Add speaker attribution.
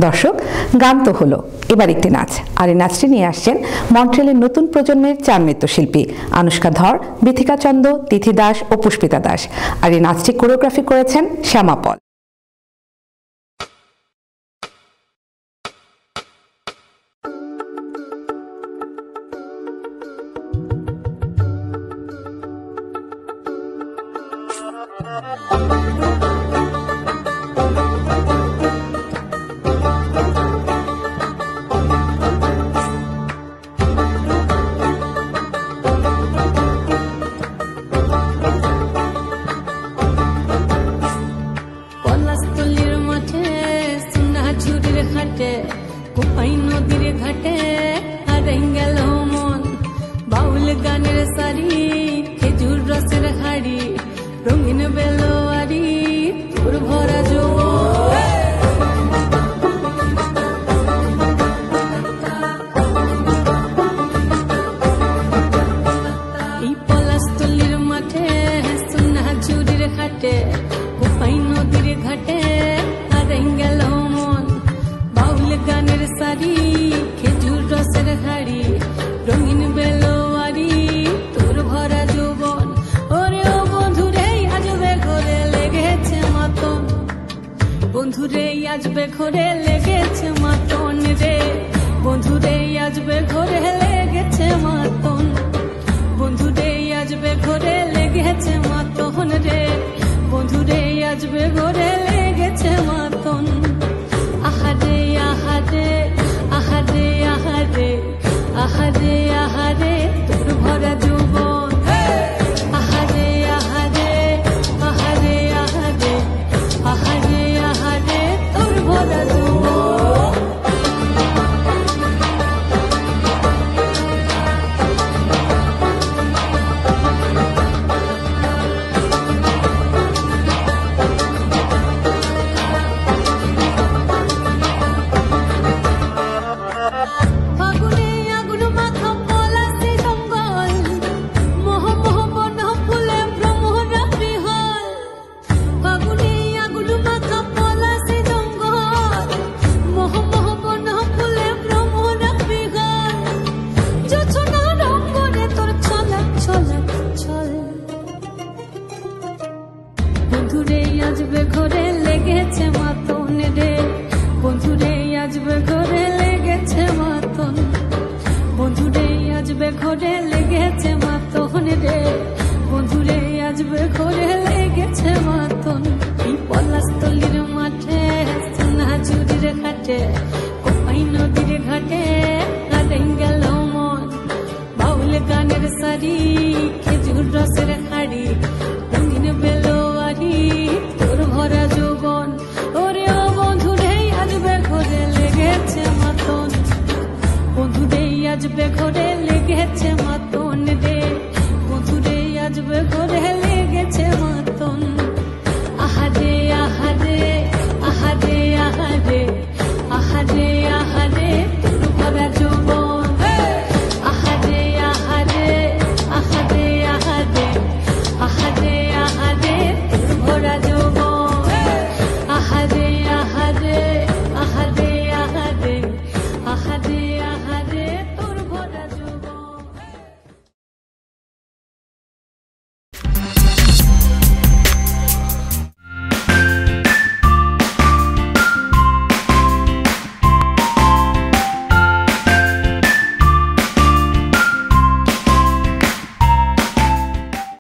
Speaker 1: দর্শক, গান তো হলো, এবার একটি নাচ। আর এই নাচটি নিয়ে আসছেন মন্ট্রিয়ালের নতুন প্রজন্মের চার নৃত্যশিল্পী আনুষ্কা ধর, বিথিকা চন্দ, তিথি দাস ও পুষ্পিতা দাস। আর এই নাচটি কোরিওগ্রাফি করেছেন শ্যামা পল।
Speaker 2: কোপাই নদীর ঘাটে হারাই গেল মন, বাউল গানের সারি, খেজুর রসের হাড়ি, রঙিন বেলোয়ারি, তোর ভরা এই পলাশতলির মাঠে সোনা ঝুড়ির ঘাটে, কোপাই নদীর ঘাটে হারাই গেল মন, বাউল গানের সারি, খেজুর রসের হাড়ি, রঙিন বেলোয়ারি, তোর ভরা যৌবন। ওরে ও বন্ধুরে আজবে ঘরে লেগেছে মাতন, বন্ধুরে আজবে ঘরে লেগেছে মাতন রে, বন্ধুরে আজবে ঘরে লেগেছে মাতন, বন্ধুরে আজবে ঘরে লেগেছে মাতন রে, বন্ধুরে আজবে ঘরে লেগেছে মাতন। আহারে আহারে আহারে আহারে আহারে আহারে তোর ভরা যৌবন, আহারে আহারে আহারে আহারে আহারে আহারে তোর ভরা যৌবন। বন্ধুরে আজবে ঘরে লেগেছে মাতন রে, বন্ধুরে আজবে ঘরে লেগেছে মাতন, বন্ধুরে আজবে ঘরে লেগেছে মাতন রে, বন্ধুরে আজবে ঘরে লেগেছে মাতন। এই পলাশতলির মাঠে সোনা ঝুড়ির ঘাটে, কোপাই নদীর ঘাটে হারাই গেল মন, বাউল গানের সারি, খেজুর রসের হাড়ি, রঙিন বেলোয়ারি, তোর ভরা যৌবন। ওরে ও বন্ধুরে আজবে ঘরে লেগেছে মাতন, বন্ধুরে আজবে ঘরে লেগেছে মাতন রে, বন্ধুরে আজবে ঘরে